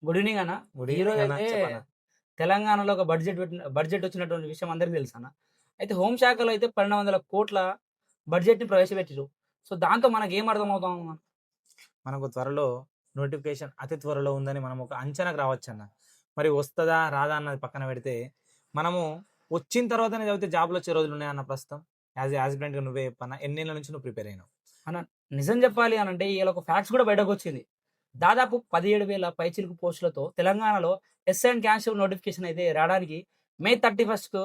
Good evening అన్న. Good ఈరోజు evening అన్న. అయితే చెప్పన్న. తెలంగాణలో ఒక బడ్జెట్ వచ్చినటువంటి విషయం అందరికీ తెలుసు అన్న. అయితే హోంశాఖలో అయితే 1200 కోట్ల బడ్జెట్‌ని ప్రవేశపెట్టిర్రు. సో, దాంతో మనకేం అర్థమవుతా ఉందన్న? మనకు త్వరలో నోటిఫికేషన్ అతి త్వరలో ఉందని మనం ఒక అంచనాకు రావచ్చన్న. మరి వస్తదా? రాదా? అన్నది పక్కన పెడితే, మనము వచ్చిన తర్వాతనే చదివితే జాబ్‌లొచ్చే రోజులున్నాయన్న ప్రస్తుతం. యాస్పిరెంట్‌గా నువ్వే చెప్పన్న. ఎన్నేళ్ల నుంచి నువ్వు ప్రిపేర్ అయినావు? అన్న నిజం చెప్పాలి అనంటే ఇయాల ఒక ఫ్యాక్ట్స్ కూడా బయటకొచ్చింది. దాదాపు 17,000 పైచిలుకు పోస్టులతో తెలంగాణలో ఎస్ఐ అండ్ కానిస్టేబుల్ నోటిఫికేషన్ అయితే రావడానికి మే 31కు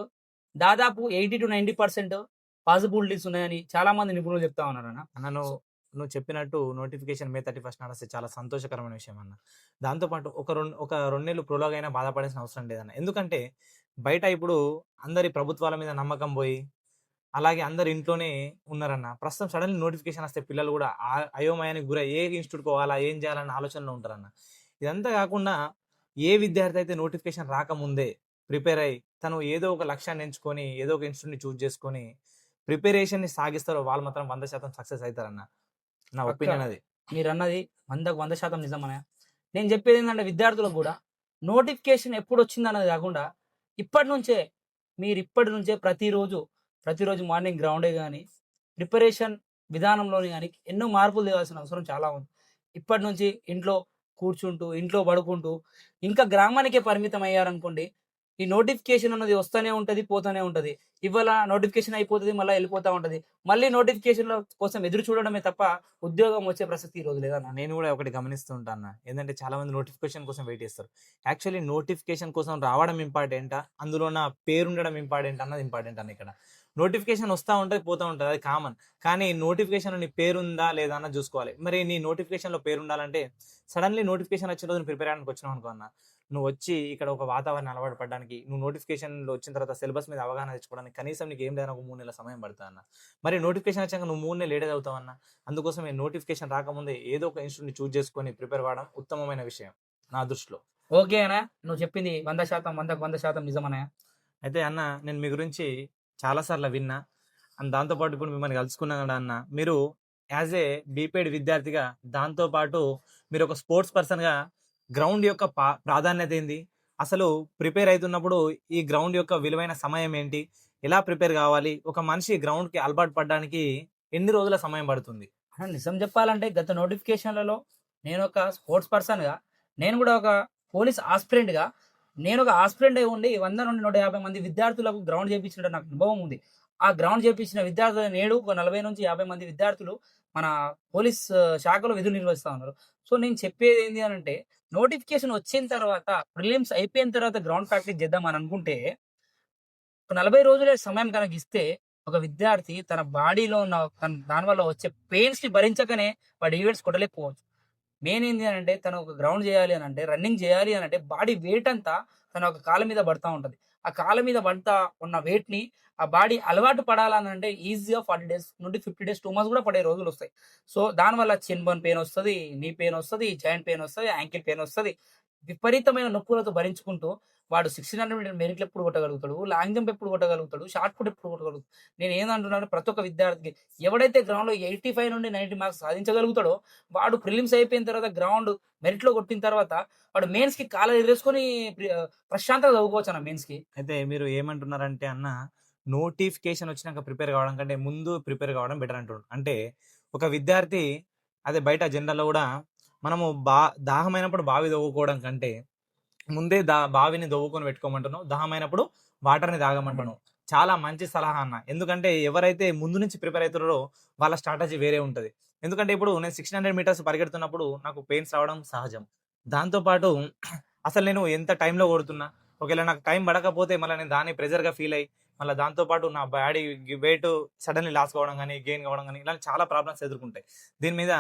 దాదాపు 80-90% పాసిబిలిటీస్ ఉన్నాయని చాలామంది నిపుణులు చెప్తా ఉన్నారన్న. అన్న నువ్వు సో నువ్వు చెప్పినట్టు నోటిఫికేషన్ మే 31 నాడొస్తే చాలా సంతోషకరమైన విషయం అన్న. దాంతో పాటు ఒక 2 నెలలు ప్రొలాగ్ అయినా బాధపడాల్సిన అవసరం లేదన్న. ఎందుకంటే బయట ఇప్పుడు అందరి ప్రభుత్వాల మీద నమ్మకం పోయి అలాగే అందరు ఇంట్లోనే ఉన్నారన్న. ప్రస్తుతం సడెన్‌లీ నోటిఫికేషన్ వస్తే పిల్లలు గూడా అయోమయానికి గురై ఏ ఇన్‌స్టిట్యూట్‌కి పోవాలా? ఏం చేయాలన్న ఆలోచనలో ఉంటారన్న. ఇదంతా గాకుండా ఏ విద్యార్థి అయితే నోటిఫికేషన్ రాకముందే ప్రిపేర్ అయ్యి, తను ఏదో ఒక లక్ష్యాన్ని ఎంచుకొని, ఏదో ఒక ఇన్‌స్టిట్యూట్‌ని చూజ్ చేసుకొని, ప్రిపరేషన్‌ని సాగిస్తారో వాళ్ళు మాత్రం 100% సక్సెస్ అయితారన్న. నా పక్కా ఒపీనియన్ అది. మీరన్నది 100కు 100% నిజమన్నయ్య. నేను చెప్పేదేందంటే విద్యార్థులకు గూడా నోటిఫికేషన్ ఎప్పుడొచ్చిందన్నది గాకుండా ఇప్పటి నుంచే మీరిప్పటి నుంచే ప్రతిరోజు మార్నింగ్ గ్రౌండే గాని, ప్రిపరేషన్ విధానంలోని గాని ఎన్నో మార్పులు తేవాల్సిన అవసరం చాలా ఉంది. ఇప్పటి నుంచి ఇంట్లో కూర్చుంటూ, ఇంట్లో పడుకుంటూ ఇంకా గ్రామానికే పరిమితం అయ్యారనుకోండి, ఈ నోటిఫికేషన్ అన్నది వస్తానే ఉంటది, పోతానే ఉంటది. ఇవాళ నోటిఫికేషన్ అయిపోతది, మళ్ళా ఎళ్ళిపోతా ఉంటది. మళ్ళీ నోటిఫికేషన్‌ల కోసం ఎదురు చూడడమే తప్ప ఉద్యోగం వచ్చే ప్రసక్తి ఈ రోజు లేదన్న. నేను గూడా ఒకటి గమనిస్తూ ఉంటా అన్న. ఏందంటే చాలామంది నోటిఫికేషన్ కోసం వెయిట్ చేస్తారు. యాక్చువల్లీ నోటిఫికేషన్ కోసం రావడం ఇంపార్టెంటా? అందులో నా పేరుండడం ఇంపార్టెంట్ అన్నది ఇంపార్టెంట్ అన్న ఇక్కడ. నోటిఫికేషన్ వస్తా ఉంటది, పోతా ఉంటది. అది కామన్. కానీ నోటిఫికేషన్‌లో నీ పేరుందా? లేదా? అన్నది జూసుకోవాలి. మరి నీ నోటిఫికేషన్‌లో పేరుండాలంటే సడెన్‌లీ నోటిఫికేషన్ వచ్చే రోజు నువ్వు ప్రిపేర్ అవ్వడానికి వచ్చినావనుకో అన్న. నువ్వొచ్చి ఇక్కడ ఒక వాతావరణం అలవాటు పడడానికి, నువ్వు నోటిఫికేషన్‌లో వచ్చిన తర్వాత సిలబస్ మీద అవగాహన తెచ్చుకోవడానికి కనీసం నీకు ఏం లేదన్నా ఒక 3 నెలల సమయం పడతదన్న. మరి నోటిఫికేషన్ వచ్చాక నువ్వు 3 నెలలు ఏడ చదువుతావన్న? అందుకోసమే నోటిఫికేషన్ రాకముందే ఏదో ఒక ఇన్‌స్టిట్యూట్‌ని చూజ్ చేసుకొని ప్రిపేర్ అవ్వడం ఉత్తమమైన విషయం నా దృష్టిలో. ఓకే అన్నయ్య. నువ్వు చెప్పింది 100% 100కు 100% నిజమన్నయ్య. అయితే అన్న నేను మీ గురించి చాలా సార్లు విన్నా. అండ్ దాంతో పాటు ఇప్పుడు మిమ్మల్ని కలుసుకున్నా గూడా అన్న. మీరు యాస్ ఏ బీపీఎడ్ విద్యార్థిగా దాంతో పాటు మీరొక స్పోర్ట్స్ పర్సన్‌గా గ్రౌండ్ యొక్క ప్రాధాన్యత ఏంది? అసలు ప్రిపేర్ అయితున్నప్పుడు ఈ గ్రౌండ్ యొక్క విలువైన సమయం ఏంటి? ఎలా ప్రిపేర్ గావాలి? ఒక మనిషి గ్రౌండ్‌కి అలవాటు పడడానికి ఎన్ని రోజుల సమయం పడుతుంది? అన్న నిజం చెప్పాలంటే గత నోటిఫికేషన్‌లలో నేనొక స్పోర్ట్స్ పర్సన్‌గా, నేను గూడా ఒక పోలీస్ ఆస్పిరెంట్‌గా నేనొక ఆస్పిరెంట్ అయి ఉండి 100-150 మంది విద్యార్థులకు గ్రౌండ్ చేపించిన నాకు అనుభవం ఉంది. ఆ గ్రౌండ్ చేపించిన విద్యార్థులు నేడు ఒక 40-50 మంది విద్యార్థులు మన పోలీస్ శాఖలో విధులు నిర్వహిస్తా ఉన్నారు. సో, నేను చెప్పేది ఏంది అనంటే నోటిఫికేషన్ వచ్చిన తర్వాత ప్రిలిమ్స్ అయిపోయిన తర్వాత గ్రౌండ్ ప్రాక్టీస్ చేద్దాం అని అనుకుంటే ఒక 40 రోజులే సమయం గనక ఇస్తే, ఒక విద్యార్థి తన బాడీలో ఉన్న దాని వల్ల వచ్చే పెయిన్స్‌ని భరించకనే వాడు ఈవెంట్స్ కొట్టలేకపోవచ్చు. మెయిన్ ఏంది అనంటే తను ఒక గ్రౌండ్ చేయాలి అనంటే, రన్నింగ్ చేయాలి అనంటే బాడీ వెయిట్ అంతా తన ఒక కాళ్ళ మీద పడతా ఉంటది. ఆ కాళ్ళ మీద పడతా ఉన్న వెయిట్‌ని ఆ బాడీ అలవాటు పడాలనంటే ఈజీగా 40 డేస్ నుండి 50 డేస్, 2 మంత్స్ కూడా పడే రోజులొస్తాయి. సో, దానివల్ల చిన్ బోన్ పెయిన్ ఒస్తది, నీ పెయిన్ ఒస్తది, జాయింట్ పెయిన్ ఒస్తది, యాంకిల్ పెయిన్ ఒస్తది. విపరీతమైన నొప్పులతో భరించుకుంటూ వాడు 1600 మీటర్ మెరిట్లు ఎప్పుడు కొట్టగలుగుతాడు? లాంగ్ జంప్ ఎప్పుడు కొట్టగలుగుతాడు? షాట్ పుట్ ఎప్పుడు కొట్టగలుగుతాడు? నేనేమంటున్నాను ప్రతి ఒక్క విద్యార్థికి ఎవడైతే గ్రౌండ్‌లో 85-90 మార్క్స్ సాధించగలుగుతాడో వాడు ప్రిలిమ్స్ అయిపోయిన తర్వాత గ్రౌండ్ మెరిట్‌లో కొట్టిన తర్వాత వాడు మెయిన్స్‌కి కాలర్ ఎగరేసుకొని ప్రశాంతంగా చదువుకోవచ్చన్న మెయిన్స్‌కి. అయితే మీరు ఏమంటున్నారంటే అన్న, నోటిఫికేషన్ వచ్చినాక ప్రిపేర్ కావడం కంటే ముందు ప్రిపేర్ కావడం బెటర్ అంటుండు. అంటే ఒక విద్యార్థి అదే బయట జనరల్‌లో గూడా మనము దాహమైనప్పుడు బావి తవ్వుకోవడం కంటే ముందే బావిని దవ్వుకొని పెట్టుకోమంటున్నావు. దాహమైనప్పుడు వాటర్‌ని తాగమంటున్నావు. చాలా మంచి సలహా అన్న. ఎందుకంటే ఎవరైతే ముందు నుంచి ప్రిపేర్ అయితున్నారో వాళ్ళ స్ట్రాటజీ వేరే ఉంటది. ఎందుకంటే ఇప్పుడు నేను 1600 మీటర్స్ పరిగెడుతున్నప్పుడు నాకు పెయిన్స్ రావడం సహజం. దాంతో పాటు అసలు నేను ఎంత టైమ్‌లో కొడుతున్నా, ఒకవేళ నాకు టైం పడకపోతే మళ్ళా నేను దాన్ని ప్రెషర్‌గా ఫీల్ అయ్యి, మళ్ళా దాంతో పాటు నా బాడీ వెయిట్ సడెన్‌లీ లాస్ కావడం గాని, గెయిన్ కావడం గాని ఇలా చాలా ప్రాబ్లమ్స్ ఎదుర్కొంటాయి. దీని మీద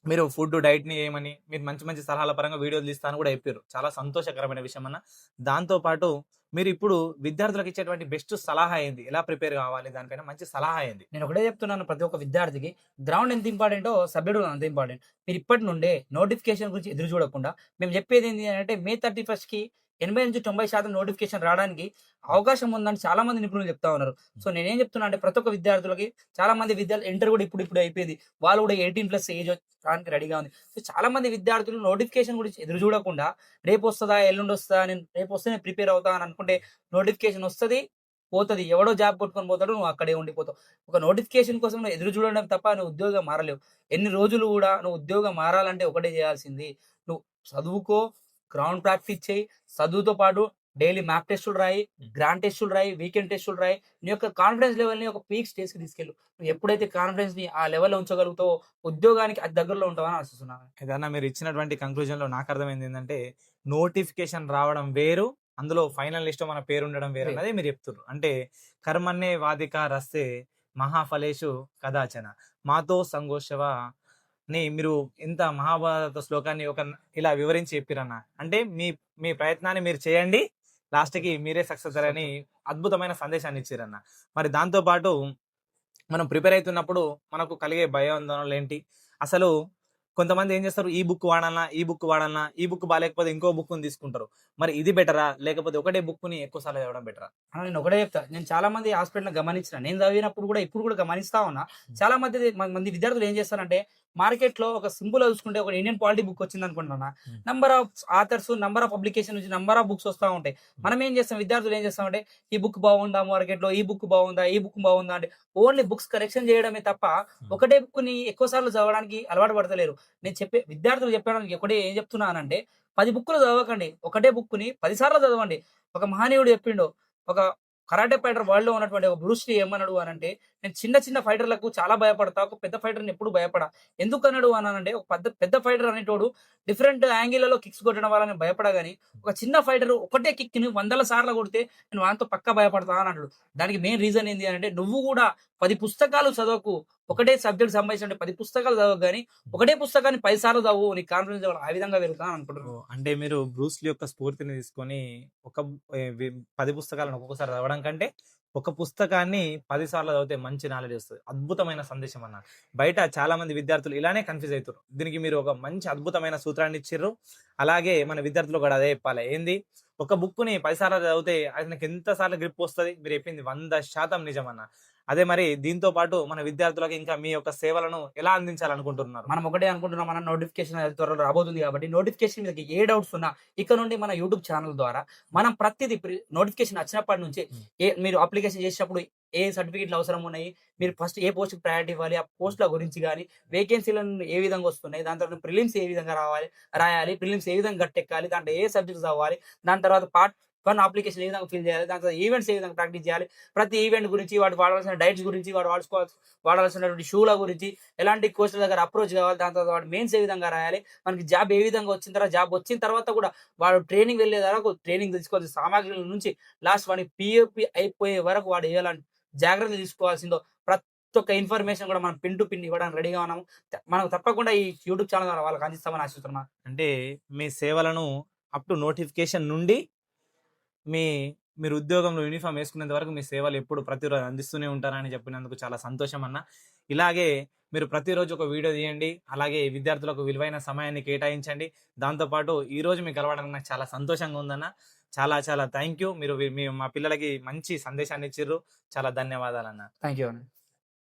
మీరు ఫుడ్ డైట్‌ని ఏయమని, మీరు మంచి మంచి సలహాల పరంగా వీడియోలు తీస్తా అని కూడా చెప్పిర్రు. చాలా సంతోషకరమైన విషయం అన్న. దాంతో పాటు మీరిప్పుడు విద్యార్థులకు ఇచ్చేటువంటి బెస్ట్ సలహా ఏంది? ఎలా ప్రిపేర్ కావాలి? దానిపైన మంచి సలహా ఏంది? నేనొకటే చెప్తున్నాను ప్రతి ఒక్క విద్యార్థికి, గ్రౌండ్ ఎంత ఇంపార్టెంటో సబ్జెక్ట్ కూడా అంతే ఇంపార్టెంట్. మీరిప్పటి నుండే నోటిఫికేషన్ గురించి ఎదురు చూడకుండా, మేము చెప్పేదేంది అనంటే మే 31కి 80-90% నోటిఫికేషన్ రావడానికి అవకాశం ఉందని చాలా మంది నిపుణులు చెప్తా ఉన్నారు. సో నేనేం చెప్తున్నా అంటే ప్రతి ఒక్క విద్యార్థులకి చాలా మంది విద్యార్థులు ఇంటర్ కూడా ఇప్పుడు అయిపోయింది. వాళ్ళు కూడా 18+ ఏజ్ రావడానికి రెడీగా ఉంది. సో చాలా మంది విద్యార్థులు నోటిఫికేషన్ గురించి ఎదురు చూడకుండా రేపొస్తదా? ఎల్లుండొస్తదా? రేపొస్తే నేను ప్రిపేర్ అవుతా అని అనుకుంటే నోటిఫికేషన్ వస్తది, పోతది. ఎవడో జాబ్ కొట్టుకొని పోతాడు. నువ్వు అక్కడే ఉండిపోతావు. ఒక నోటిఫికేషన్ కోసం నువ్వు ఎదురు చూడడం తప్ప నువ్వు ఉద్యోగం మారలేవు. ఎన్ని రోజులు గూడా నువ్వు ఉద్యోగం మారాలంటే ఒకటే చేయాల్సింది. నువ్వు చదువుకో, గ్రౌండ్ ప్రాక్టీస్ చెయ్యి. చదువుతో పాటు డైలీ మాక్ టెస్టులు రాయి, గ్రాండ్ టెస్టులు రాయి, వీకెండ్ టెస్టులు రాయి. నీ యొక్క కాన్ఫిడెన్స్ లెవెల్‌ని ఒక పీక్ స్టేజ్‌కి తీసుకెళ్ళు. నువ్వు ఎప్పుడైతే కాన్ఫిడెన్స్‌ని ఆ లెవెల్‌లో ఉంచగలుగుతావో ఉద్యోగానికి అతి దగ్గరలో ఉంటావని ఆశిస్తున్నాను. ఏదన్నా మీరు ఇచ్చినటువంటి కంక్లూజన్‌లో నాకు అర్థమైంది ఏందంటే, నోటిఫికేషన్ రావడం వేరు, అందులో ఫైనల్ లిస్ట్‌లో మన పేరు ఉండడం వేరు వేరు. అన్నది మీరు చెప్తుర్రు. అంటే కర్మణ్యే వాదిక రస్తే మహాఫలేషు కదాచన మాతో సంగోష్ఠవ అని మీరు ఇంత మహాభారత శ్లోకాన్ని ఇలా వివరించి చెప్పిరన్న. అంటే మీ మీ ప్రయత్నాన్ని మీరు చేయండి. లాస్ట్‌కి మీరే సక్సెస్ అని అద్భుతమైన సందేశాన్ని ఇచ్చిరన్న. మరి దాంతో పాటు మనం ప్రిపేర్ అయితున్నప్పుడు మనకు కలిగే భయాందోళనలేంటి? అసలు కొంతమంది ఏం చేస్తారు, ఈ బుక్ వాడాలనా, ఈ బుక్ వాడాలనా, ఈ బుక్ బాలేకపోతే ఇంకో బుక్‌ని తీసుకుంటారు. మరి ఇది బెటరా? లేకపోతే ఒకటే బుక్‌ని ఎక్కువ సార్లు చదవడం బెటరా? నేను ఒకటే చెప్తా. నేను చాలా మంది హాస్పిటల్‌లో గమనించిన. నేను చదివినప్పుడు కూడా ఇప్పుడు కూడా గమనిస్తా ఉన్నా. చాలా మంది విద్యార్థులు ఏం చేస్తారంటే మార్కెట్‌లో ఒక సింపుల్‌గా చూసుకుంటే ఒక ఇండియన్ పాలిటీ బుక్ వచ్చిందనుకుంటున్నా. Number of authors, number of publication నుంచి నంబర్ ఆఫ్ బుక్స్ వస్తా ఉంటాయి. మనం ఏం చేస్తాం, విద్యార్థులు ఏం చేస్తామంటే ఈ బుక్ బాగుందా మార్కెట్‌లో, ఈ బుక్ బాగుందా, ఈ బుక్ బాగుందా అంటే ఓన్లీ బుక్స్ కరెక్షన్ చేయడమే తప్ప ఒకటే బుక్‌ని ఎక్కువ సార్లు చదవడానికి అలవాటు పడతలేరు. నేను చెప్పే విద్యార్థులు చెప్పడానికి ఒకటే ఏం చెప్తున్నానంటే 10 బుక్కులు చదవకండి. ఒకటే బుక్‌ని 10 సార్లు చదవండి. ఒక మహనీయుడు చెప్పిండు. ఒక కరాటే ఫైటర్ వరల్డ్‌లో ఉన్నటువంటి ఒక బ్రూస్ లీ ఏమన్నాడు అనంటే, "నేను చిన్న చిన్న ఫైటర్‌లకు చాలా భయపడతా. ఒక పెద్ద ఫైటర్‌ని ఎప్పుడు భయపడా." ఎందుకన్నాడు అనంటే, ఒక పెద్ద ఫైటర్ అనేటోడు డిఫరెంట్ యాంగిల్‌లలో కిక్స్ కొట్టడం వల్ల నేను భయపడా గాని, ఒక చిన్న ఫైటర్ ఒకటే కిక్‌ని వందల సార్లు కొడితే నేను వానితో పక్కా భయపడతా అని అన్నాడు. దానికి మెయిన్ రీజన్ ఏంది అనంటే, నువ్వు కూడా 10 పుస్తకాలు చదవకు. ఒకటే సబ్జెక్ట్ సంబంధించిన 10 పుస్తకాలు చదవకు గాని, ఒకటే పుస్తకాన్ని 10 సార్లు చదువు. నీకు కాన్ఫిడెన్స్ లెవెల్ ఆ విధంగా పెరుగుతా అని అనుకుంటున్నాను. అంటే మీరు బ్రూస్ లీ యొక్క స్ఫూర్తిని తీసుకొని ఒక 10 పుస్తకాలను ఒక్కొక్కసారి చదవడం కంటే, ఒక పుస్తకాన్ని 10 సార్లు చదివితే మంచి నాలెడ్జ్ వస్తది. అద్భుతమైన సందేశం అన్న. బయట చాలా మంది విద్యార్థులు ఇలానే కన్‌ఫ్యూజ్ అయితుర్రు. దీనికి మీరు ఒక మంచి అద్భుతమైన సూత్రాన్ని ఇచ్చిర్రు. అలాగే మన విద్యార్థులకు కూడా అదే చెప్పాలి. ఏంది, ఒక బుక్‌ని 10 సార్లు చదివితే ఆయనకి ఎంత సార్లు గ్రిప్ వస్తది? మీరు చెప్పింది 100% నిజమన్న. అదే మరి దీంతో పాటు మన విద్యార్థులకు ఇంకా మీ యొక్క సేవలను ఎలా అందించాలనుకుంటున్నారు? మనం ఒకటే అనుకుంటున్నాం, మన నోటిఫికేషన్ అది త్వరలో రాబోతుంది కాబట్టి నోటిఫికేషన్ మీదకి ఏ డౌట్స్ ఉన్నా ఇక్కడ నుండి మన యూట్యూబ్ ఛానల్ ద్వారా మనం ప్రతిదీ నోటిఫికేషన్ వచ్చినప్పటి నుంచి మీరు అప్లికేషన్ చేసినప్పుడు ఏ సర్టిఫికేట్లు అవసరం ఉన్నాయి, మీరు ఫస్ట్ ఏ పోస్ట్‌కి ప్రయారిటీ ఇవ్వాలి, ఆ పోస్ట్‌ల గురించి గాని, వేకెన్సీలను ఏ విధంగా వస్తున్నాయి, దాని తర్వాత ప్రిలిమ్స్ ఏ విధంగా రాయాలి, ప్రిలిమ్స్ ఏ విధంగా గట్టెక్కాలి, దాంట్లో ఏ సబ్జెక్ట్స్ చదవాలి, దాని తర్వాత పార్ట్ 1 అప్లికేషన్ ఏ విధంగా ఫిల్ చేయాలి, దాని తర్వాత ఈవెంట్స్ ఏ విధంగా ప్రాక్టీస్ చేయాలి, ప్రతి ఈవెంట్ గురించి, వాడు వాడాల్సిన డైట్స్ గురించి, వాడు వాడాల్సినటువంటి షూల గురించి, ఎలాంటి కోచ్‌ల దగ్గర అప్రోచ్ కావాలి, దాని తర్వాత వాడు మెయిన్స్ ఏ విధంగా రాయాలి, మనకి జాబ్ ఏ విధంగా జాబ్ వచ్చిన తర్వాత కూడా వాడు ట్రైనింగ్ వెళ్ళే వరకు ట్రైనింగ్ తీసుకోవాల్సిన సామాగ్రిల నుంచి లాస్ట్ వాడి పీఓపీ అయిపోయే వరకు వాడు ఎలాంటి జాగ్రత్తలు తీసుకోవాల్సిందో ప్రతి ఒక్క ఇన్ఫర్మేషన్ కూడా మనం పిన్ టు పిన్ ఇవ్వడానికి రెడీగా ఉన్నాము. మనం తప్పకుండా ఈ యూట్యూబ్ ఛానల్ ద్వారా వాళ్ళకి అందిస్తామని ఆశిస్తున్నాను. అంటే మీ సేవలను అప్ టు నోటిఫికేషన్ నుండి మీ మీరు ఉద్యోగంలో యూనిఫామ్ వేసుకునేంత వరకు మీ సేవలు ఎప్పుడు ప్రతిరోజు అందిస్తూనే ఉంటారని చెప్పినందుకు చాలా సంతోషం అన్న. ఇలాగే మీరు ప్రతిరోజు ఒక వీడియో తీయండి. అలాగే విద్యార్థులకు విలువైన సమయాన్ని కేటాయించండి. దాంతో పాటు ఈరోజు మీకు కలవడానికి నాకు చాలా సంతోషంగా ఉందన్న. చాలా చాలా థాంక్ యూ. మీరు మా పిల్లలకి మంచి సందేశాన్ని ఇచ్చిర్రు. చాలా ధన్యవాదాలన్న. థాంక్ యూ అన్న.